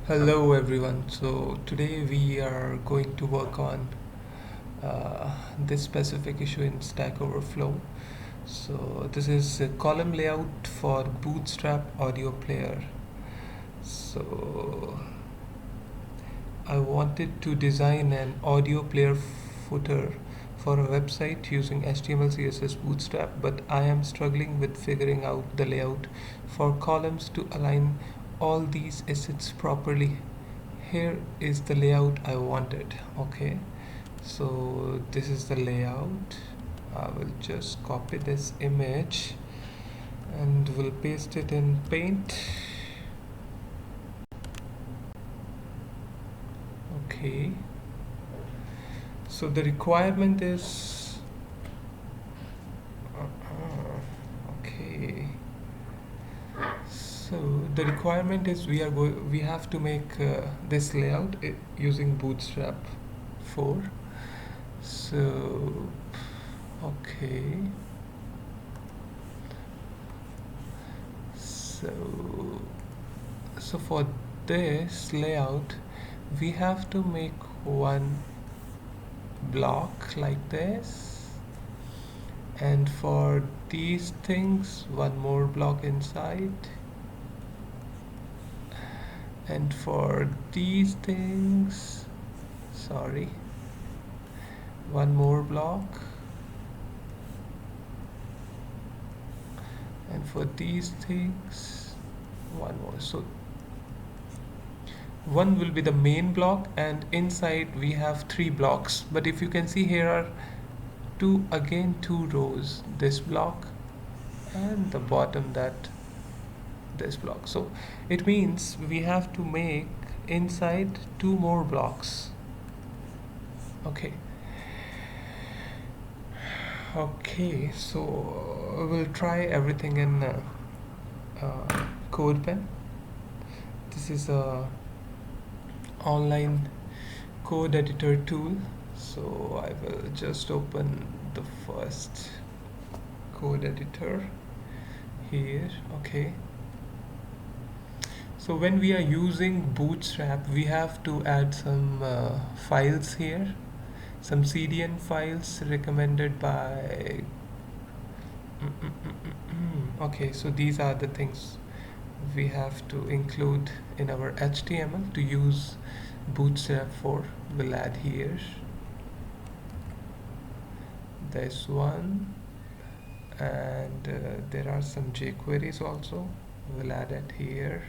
Hello everyone. So today we are going to work on this specific issue in Stackoverflow. So this is a column layout for Bootstrap audio player. So I wanted to design an audio player footer for a website using HTML, CSS, Bootstrap, but I am struggling with figuring out the layout for columns to align all these assets properly. Here is the layout I wanted. Okay, so this is the layout. I will just copy this image and will paste it in Paint. Okay, so the requirement is okay. So the requirement is we have to make this layout using Bootstrap 4. So okay. So so for this layout we have to make one block like this, and for these things one more block inside, and for these things, sorry, one more block, and for these things one more. So one will be the main block, and inside we have three blocks, but if you can see, here are two rows, this block and the bottom, that this block. So it means we have to make inside two more blocks. Okay, so we'll try everything in CodePen. This is a online code editor tool, so I will just open the first code editor here. Okay, so when we are using Bootstrap we have to add some files here, some CDN files recommended by okay, so these are the things we have to include in our HTML to use Bootstrap 4. We'll add here this one, and there are some jQueries also, we'll add it here.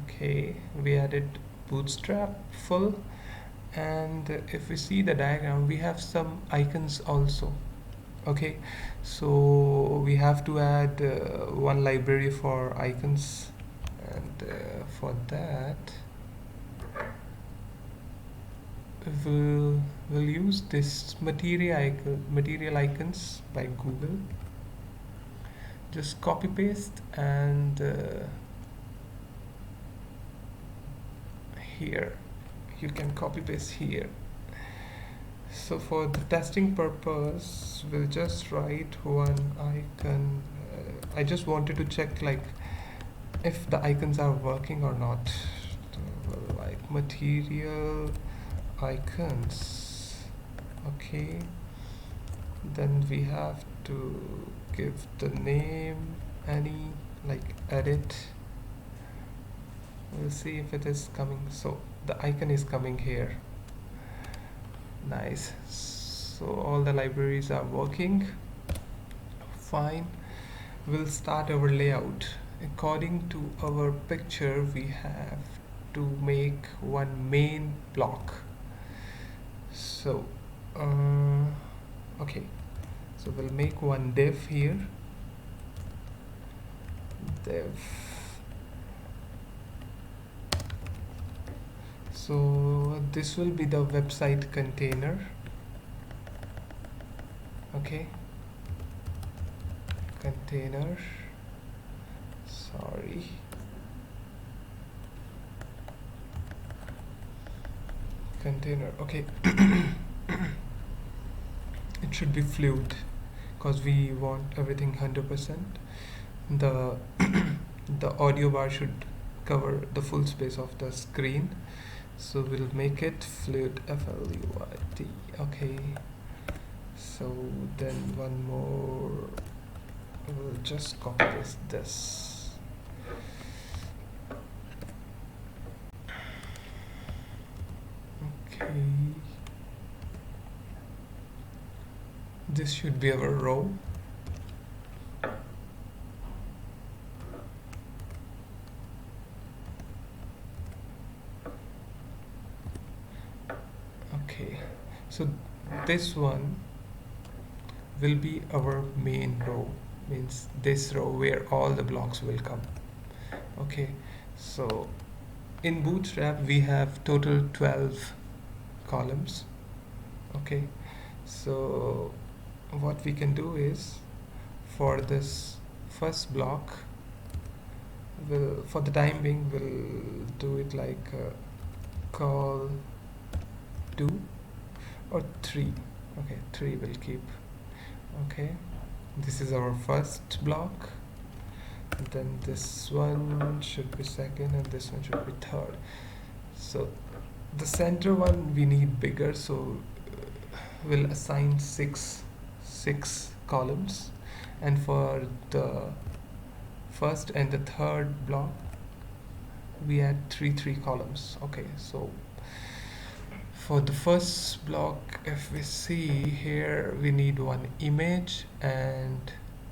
Okay, we added Bootstrap full, and if we see the diagram we have some icons also. Okay, so we have to add one library for icons, and for that we'll use this material icons by Google. Just copy paste, and here you can copy paste here. So for the testing purpose we'll just write one icon. I just wanted to check like if the icons are working or not. So we'll like material icons. Okay, then we have to give the name any, like edit. We'll see if it is coming. So the icon is coming here. Nice. So all the libraries are working fine. We'll start our layout. According to our picture we have to make one main block. So okay, so we'll make one div here, div. So this will be the website container. Okay, container, sorry, container. Okay. It should be fluid because we want everything 100%. The the audio bar should cover the full space of the screen. So we'll make it fluid, FLUID. Okay. So then one more, we'll just copy this. Okay. This should be our row. Okay, so this one will be our main row, means this row where all the blocks will come. Okay, so in Bootstrap we have total 12 columns. Okay, so what we can do is, for this first block, for the time being we'll do it like call 2 or 3. Okay, 3 will keep. Okay, this is our first block, and then this one should be second and this one should be third. So the center one we need bigger, so we'll assign six columns, and for the first and the third block we add three columns. Okay, so for the first block, if we see here, we need one image and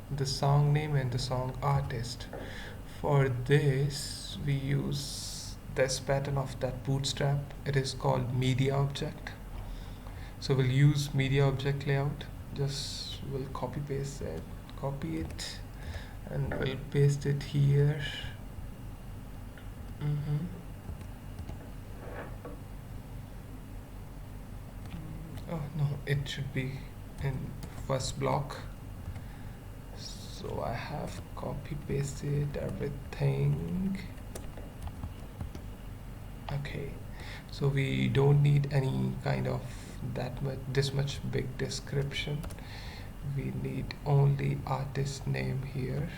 the song name and the song artist. For this we use this pattern of that Bootstrap. It is called media object. So we'll use media object layout. Just we'll copy it and we'll paste it here. Oh no, it should be in first block. So I have copy pasted everything. Okay, so we don't need any kind of this much big description. We need only artist name here.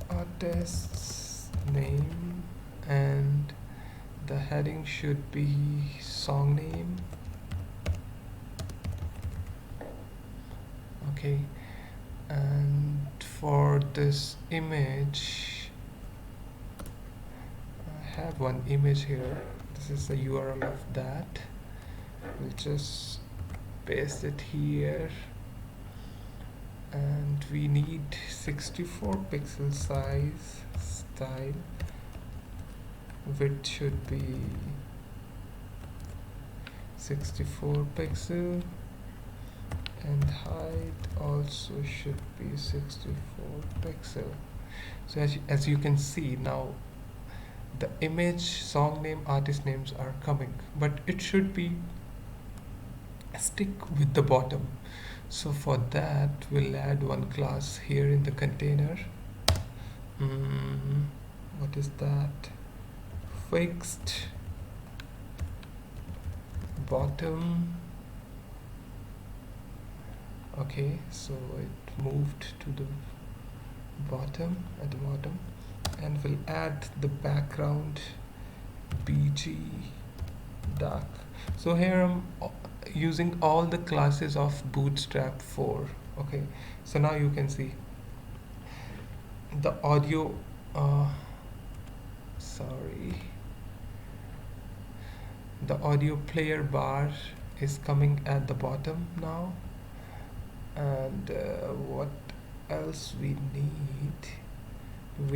Artist's name, and the heading should be song name. Okay, and for this image, I have one image here. This is the URL of that. We'll just paste it here, and we need 64 pixel size, style, width should be 64 pixel, and height also should be 64 pixel. So as you can see now, the image, song name, artist names are coming, but it should be stick with the bottom. So for that we'll add one class here in the container. What is that? Fixed bottom. Okay, so it moved to the bottom, at the bottom, and we'll add the background BG dark. So here I'm using all the classes of Bootstrap 4. Okay, so now you can see the audio the audio player bar is coming at the bottom now. And what else we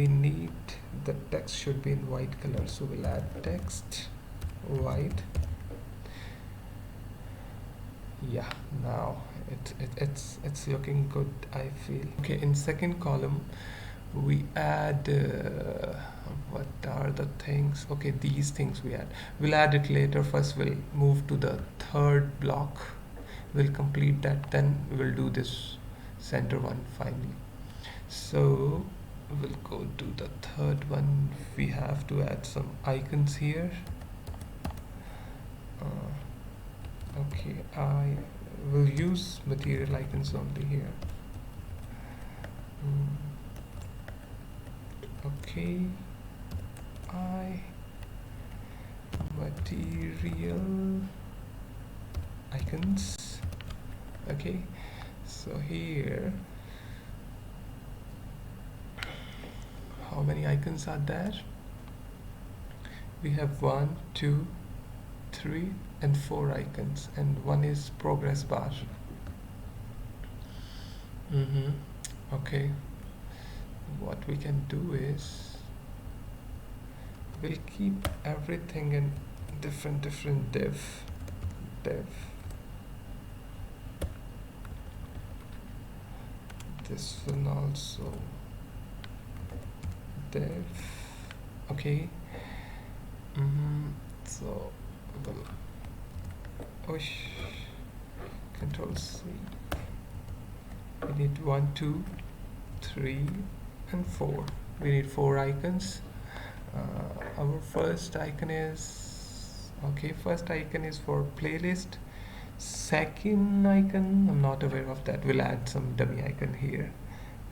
need, the text should be in white color, so we'll add text white. Yeah, now it's looking good, I feel. Okay, in second column we add what are the things? Okay, these things we'll add it later. First we'll move to the third block, we'll complete that, then we'll do this center one finally. So we'll go to the third one. We have to add some icons here. Okay, I will use material icons only here. Okay, I material icons. Okay, so here how many icons are there? We have 1, 2, 3 and 4 icons, and one is progress bar. Okay, what we can do is we'll keep everything in different div. This one also div. Okay. So we'll push Control C. We need 1, 2, 3 and 4. We need 4 icons. Our first icon is first icon is for playlist. Second icon, I'm not aware of that. We'll add some dummy icon here.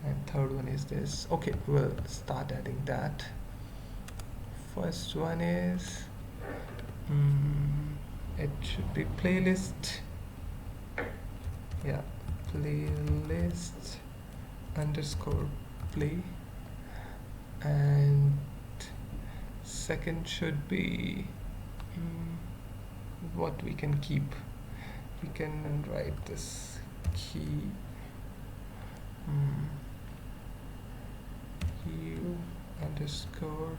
And third one is this. Okay, we'll start adding that. First one is it should be playlist. Yeah, playlist underscore play, and second should be what we can keep. We can write this key u underscore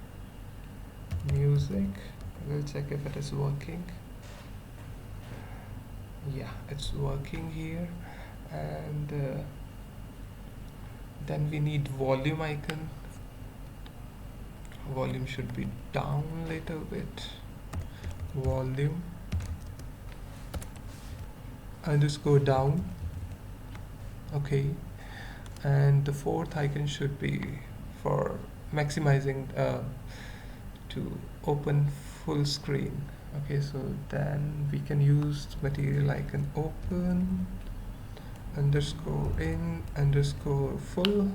music. We'll check if it is working. Yeah, it's working here. And then we need volume icon. Volume should be down a little bit. Volume underscore down. Okay, and the fourth icon should be for maximizing to open full screen. Okay, so then we can use material icon open underscore in underscore full.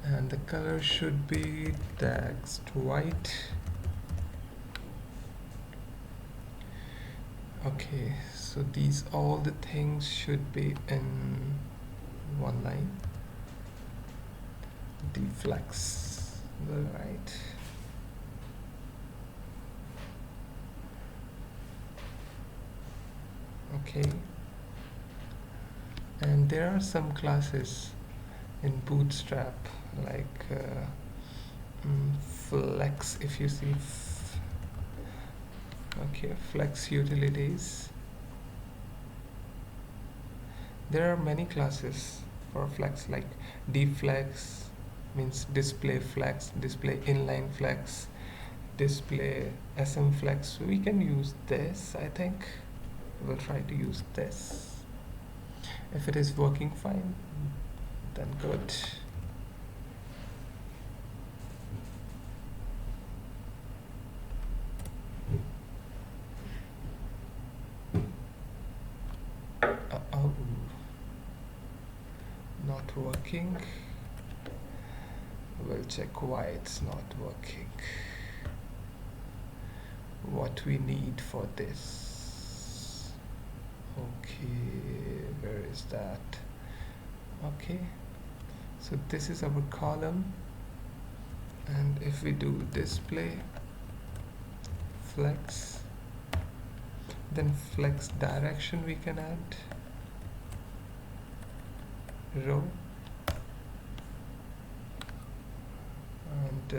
And the color should be text white. Okay, so these all the things should be in one line. Deflex the right. Okay, and there are some classes in Bootstrap like flex. If you see flex utilities, there are many classes for flex, like deflex means display flex, display inline flex, display sm flex. We can use this. I think we'll try to use this. If it is working fine, then good. Oh, not working. We'll check why it's not working. What we need for this. Okay, where is that? Okay, so this is our column, and if we do display flex, then flex direction we can add row, and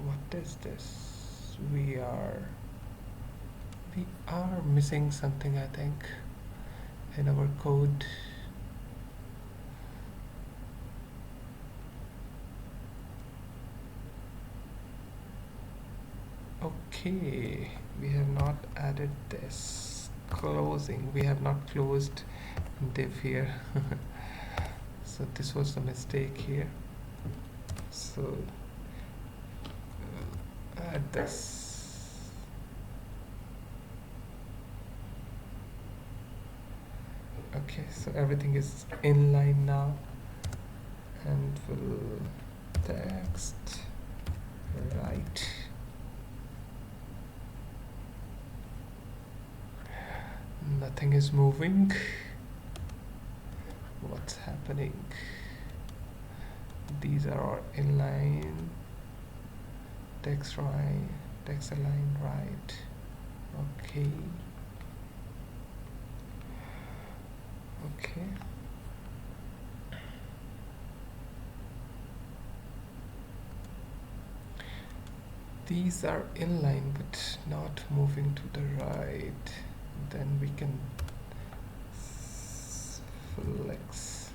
what is this? We are missing something, I think, in our code. Okay, we have not added this closing. We have not closed div here. So this was the mistake here. So add this. Okay, so everything is inline now, and we'll text right. Nothing is moving. What's happening? These are all inline. Text right, text align right. Okay. Okay. These are inline but not moving to the right. Then we can flex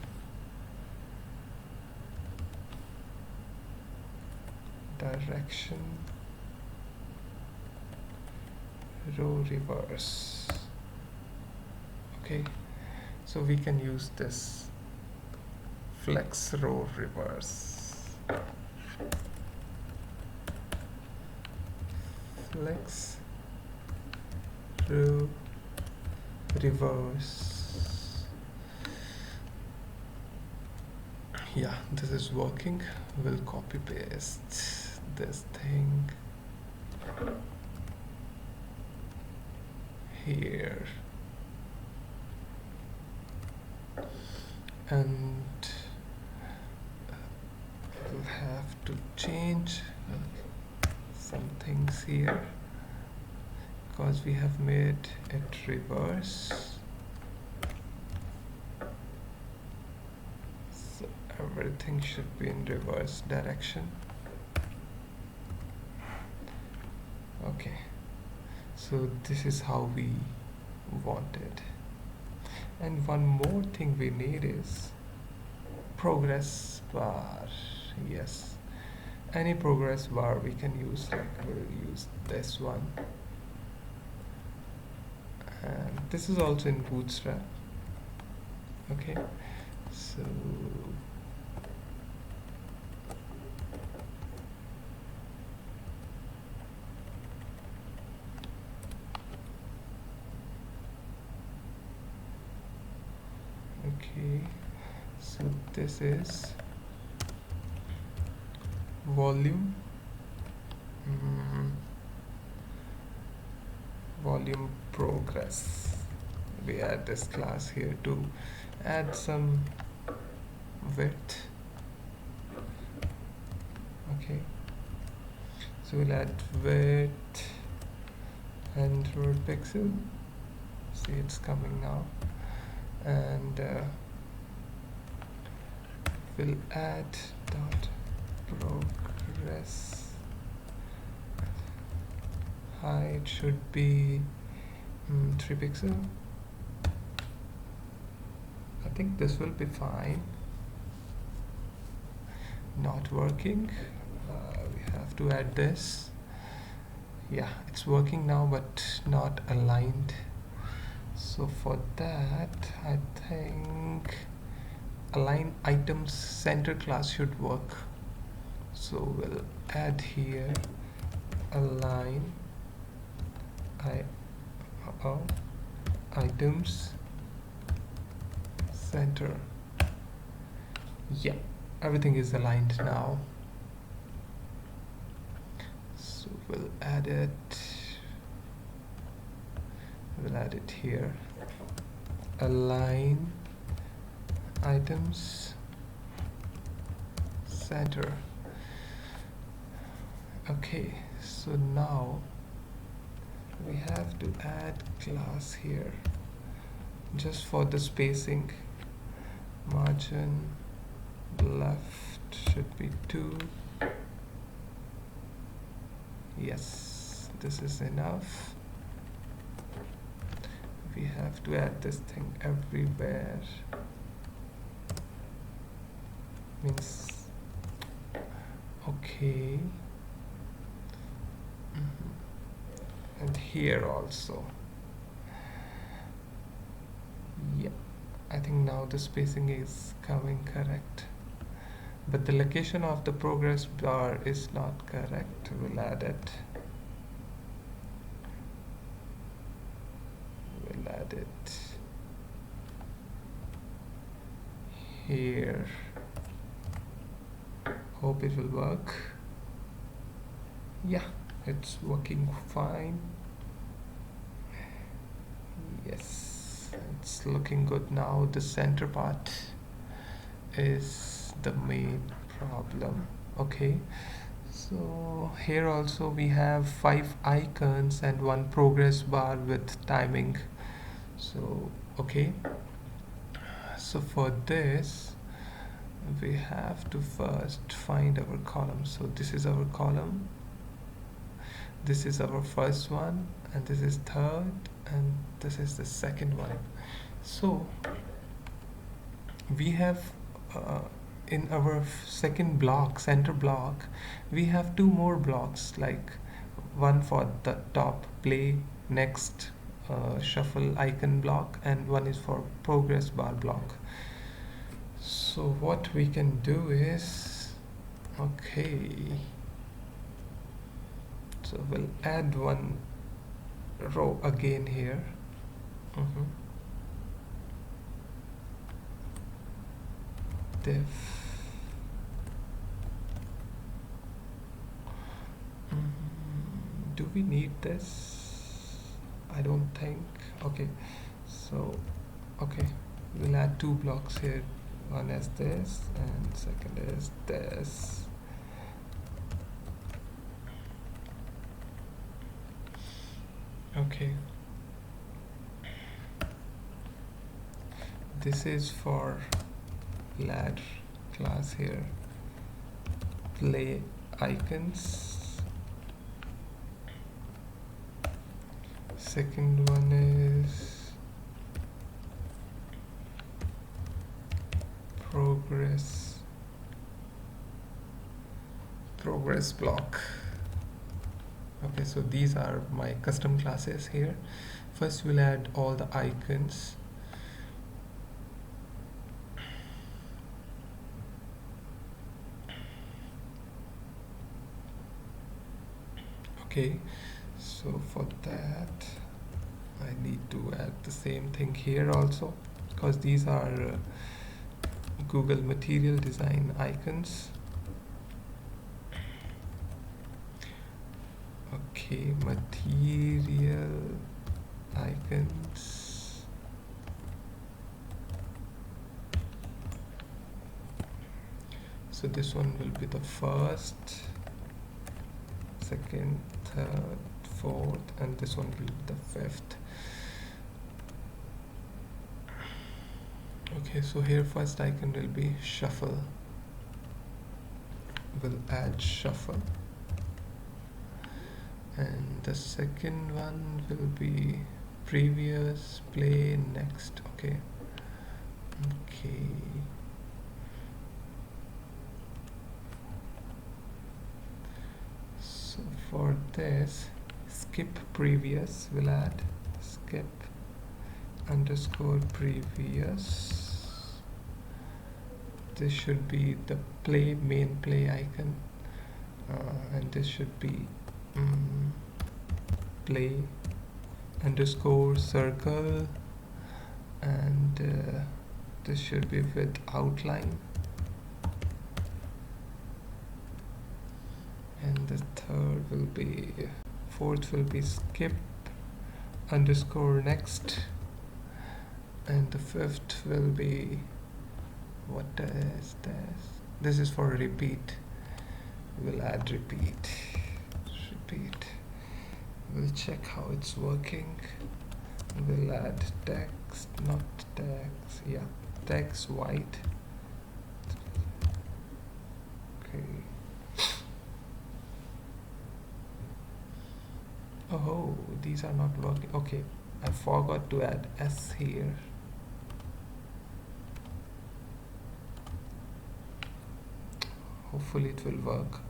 direction, row reverse. Okay, so we can use this flex row reverse. Flex row reverse. Yeah, this is working. We'll copy paste this thing here, and we'll have to change some things here because we have made it reverse. So everything should be in reverse direction. Okay, so this is how we want it. And one more thing we need is progress bar. Yes, any progress bar we can use. Like we'll use this one, and this is also in Bootstrap. Okay, so okay, so this is volume, volume progress. We add this class here to add some width. Okay, so we'll add width 100 pixel. See, it's coming now. And we'll add dot progress height should be 3 pixel. I think this will be fine. Not working. We have to add this. Yeah, it's working now but not aligned. So for that, I think align items center class should work. So we'll add here align items center. Yeah, everything is aligned now. So we'll add it. We'll add it here. Align items center. Okay, so now we have to add class here just for the spacing. Margin left should be 2. Yes, this is enough. We have to add this thing everywhere. Means okay. And here also. Yeah, I think now the spacing is coming correct, but the location of the progress bar is not correct. We'll add it. We'll add it here. Hope it will work. Yeah, it's working fine. Yes, it's looking good now. The center part is the main problem. Okay, so here also we have 5 icons and one progress bar with timing. So okay, so for this we have to first find our column. So this is our column, this is our first one, and this is third, and this is the second one. So we have in our second block, center block, we have two more blocks, like one for the top play, next, shuffle icon block, and one is for progress bar block. So what we can do is, okay, so we'll add one row again here. Mhm. Div. Do we need this? I don't think. Okay, so okay, we'll add two blocks here. One is this and second is this. Okay, this is for lad class here, play icons. Second one is progress block. Okay, so these are my custom classes here. First we'll add all the icons. Okay, so for that I need to add the same thing here also, because these are Google Material Design icons. Okay, material icons. So this one will be the first, second, third, fourth, and this one will be the fifth. Okay, so here first icon will be shuffle. We'll add shuffle. And the second one will be previous, play, next. Okay. Okay. So for this, skip previous, we'll add skip underscore previous. This should be the play, main play icon, and this should be play underscore circle, and this should be with outline, and the third will be, fourth will be skip underscore next, and the fifth will be, what is this? This is for repeat. We'll add repeat. We'll check how it's working. We'll add text, not text. Yeah, text white. Okay. Oh, these are not working. Okay, I forgot to add S here. Hopefully it will work.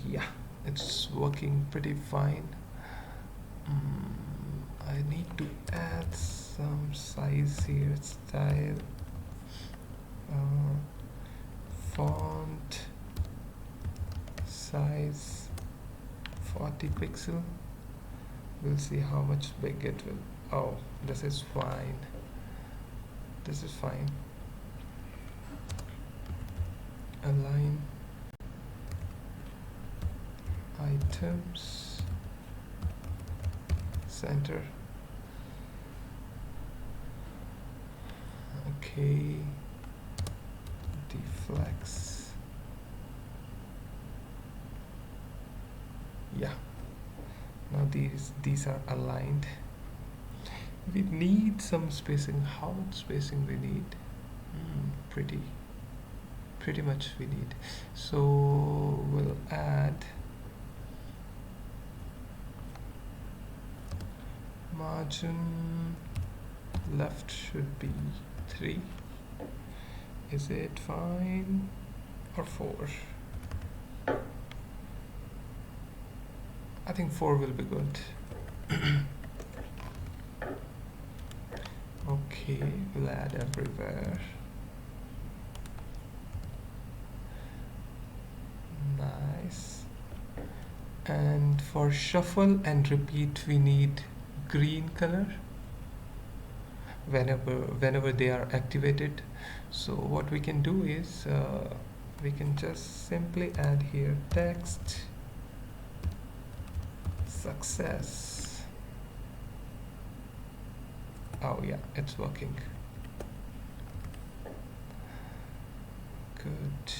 Yeah, it's working pretty fine. I need to add some size here. Style, font size 40 pixel. We'll see how much big it will. Oh, this is fine. This is fine. align items center. Okay, deflex. Yeah, now these are aligned. We need some spacing. How much spacing we need? Pretty much we need. So we'll add margin left should be 3. Is it fine? Or 4? I think 4 will be good. Okay, we'll add everywhere. Nice. And for shuffle and repeat we need green color whenever they are activated. So what we can do is we can just simply add here text success. Oh yeah, it's working. Good.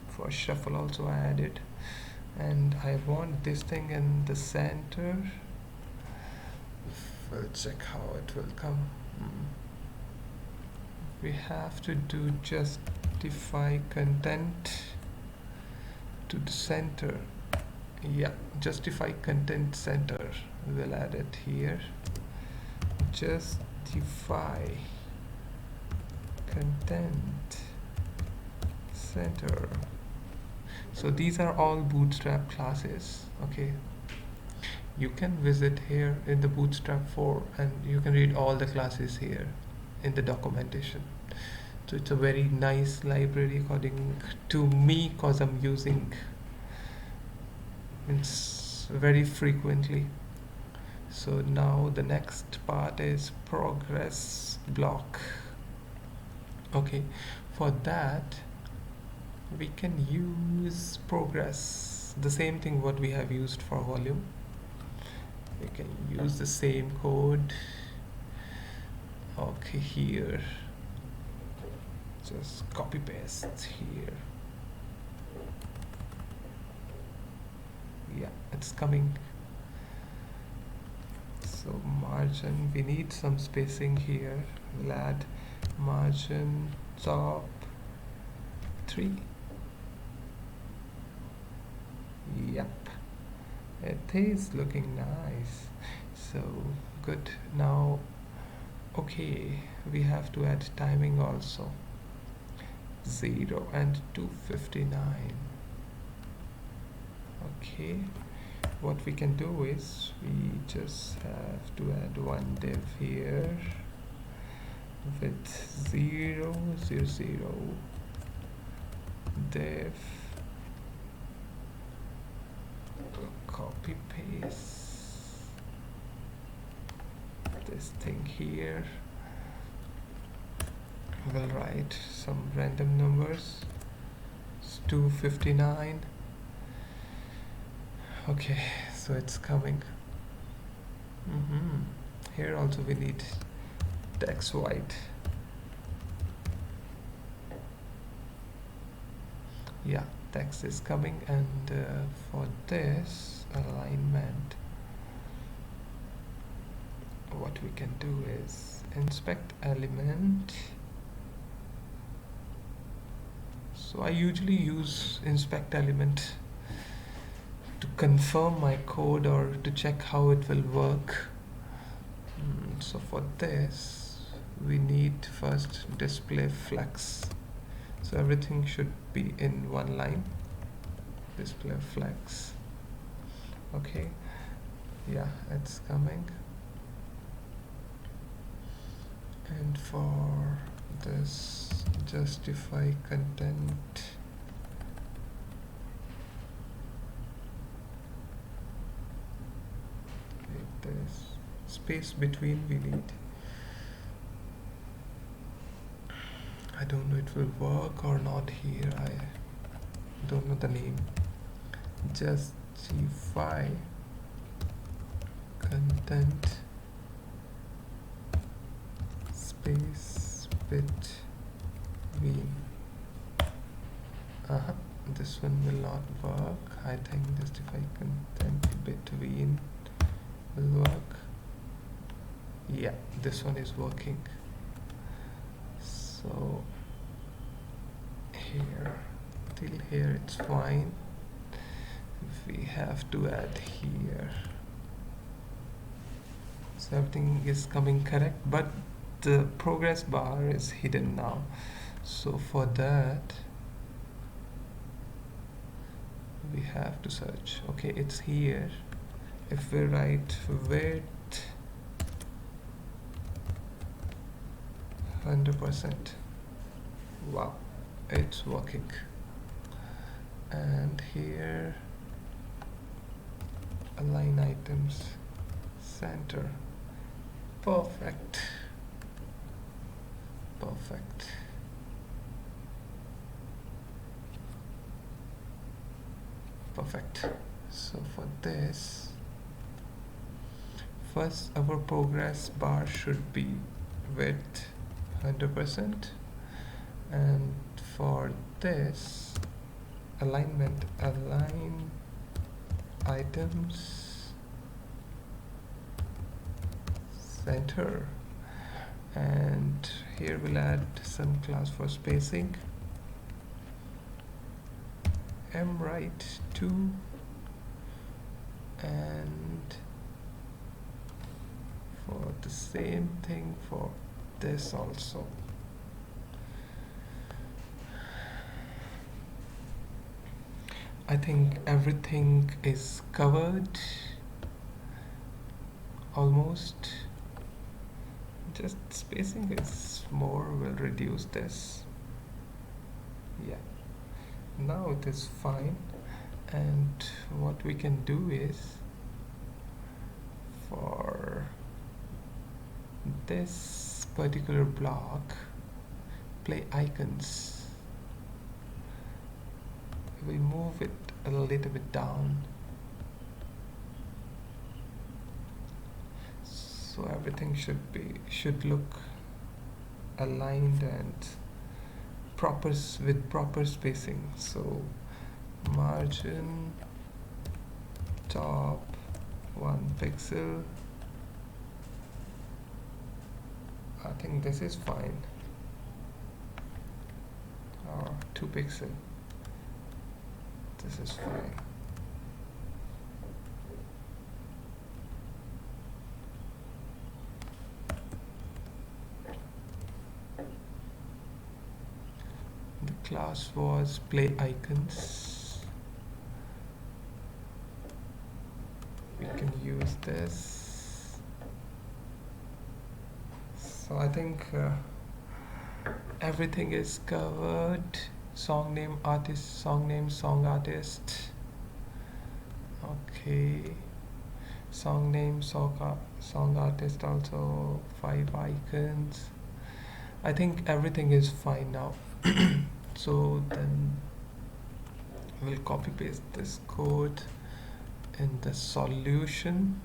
For shuffle also I added, and I want this thing in the center. We'll check how it will come. We have to do justify content to the center. Yeah, justify content center. We'll add it here. Justify content center. So these are all Bootstrap classes. Okay, you can visit here in the Bootstrap 4 and you can read all the classes here in the documentation. So it's a very nice library according to me, because I'm using it very frequently. So now the next part is progress block. Okay, for that we can use progress, the same thing what we have used for volume. We can use the same code. Okay, here just copy paste here. Yeah, it's coming. So margin, we need some spacing here. We'll add margin top 3. Yep, it is looking nice. So good. Now okay, we have to add timing also. 0 and 259. Okay, what we can do is we just have to add one div here with 0 0 0 div, copy paste this thing here. We'll write some random numbers. It's 259. Okay, so it's coming. Here also we need text white. Yeah, text is coming, and for this alignment what we can do is inspect element. So I usually use inspect element to confirm my code or to check how it will work. So for this we need first display flex. So everything should be in one line. Display flex. Okay, yeah, it's coming. And for this justify content, like this, space between we need. I don't know it will work or not here. I don't know the name. Justify content space between. This one will not work. I think justify content between will work. Yeah, this one is working. So here, till here it's fine. We have to add here. So everything is coming correct, but the progress bar is hidden now. So for that, we have to search. Okay, it's here. If we write width 100%, wow, it's working. And here, align items center. Perfect. So for this, first our progress bar should be width 100%, and for this alignment, align items center, and here we'll add some class for spacing, mWrite 2, and for the same thing for this also. I think everything is covered almost. Just spacing is more, will reduce this. Yeah, now it is fine. And what we can do is, for this particular block, play icons, we move it a little bit down so everything should look aligned and proper, with proper spacing. So margin top 1 pixel. I think this is fine, or 2 pixel. This is fine. The class was play icons. We can use this. So I think everything is covered. Song name, artist, song name, song artist. Okay. Song name, song artist, also 5 icons. I think everything is fine now. So then we'll copy paste this code in the solution.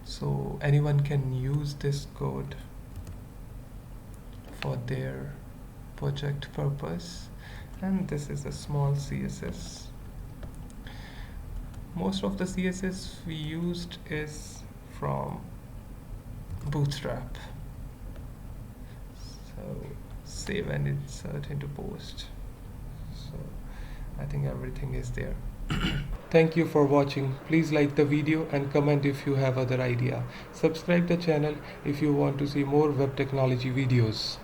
So anyone can use this code for their project purpose, and this is a small CSS. Most of the CSS we used is from Bootstrap. So save and insert into post. So I think everything is there. Thank you for watching. Please like the video and comment if you have other idea. Subscribe the channel if you want to see more web technology videos.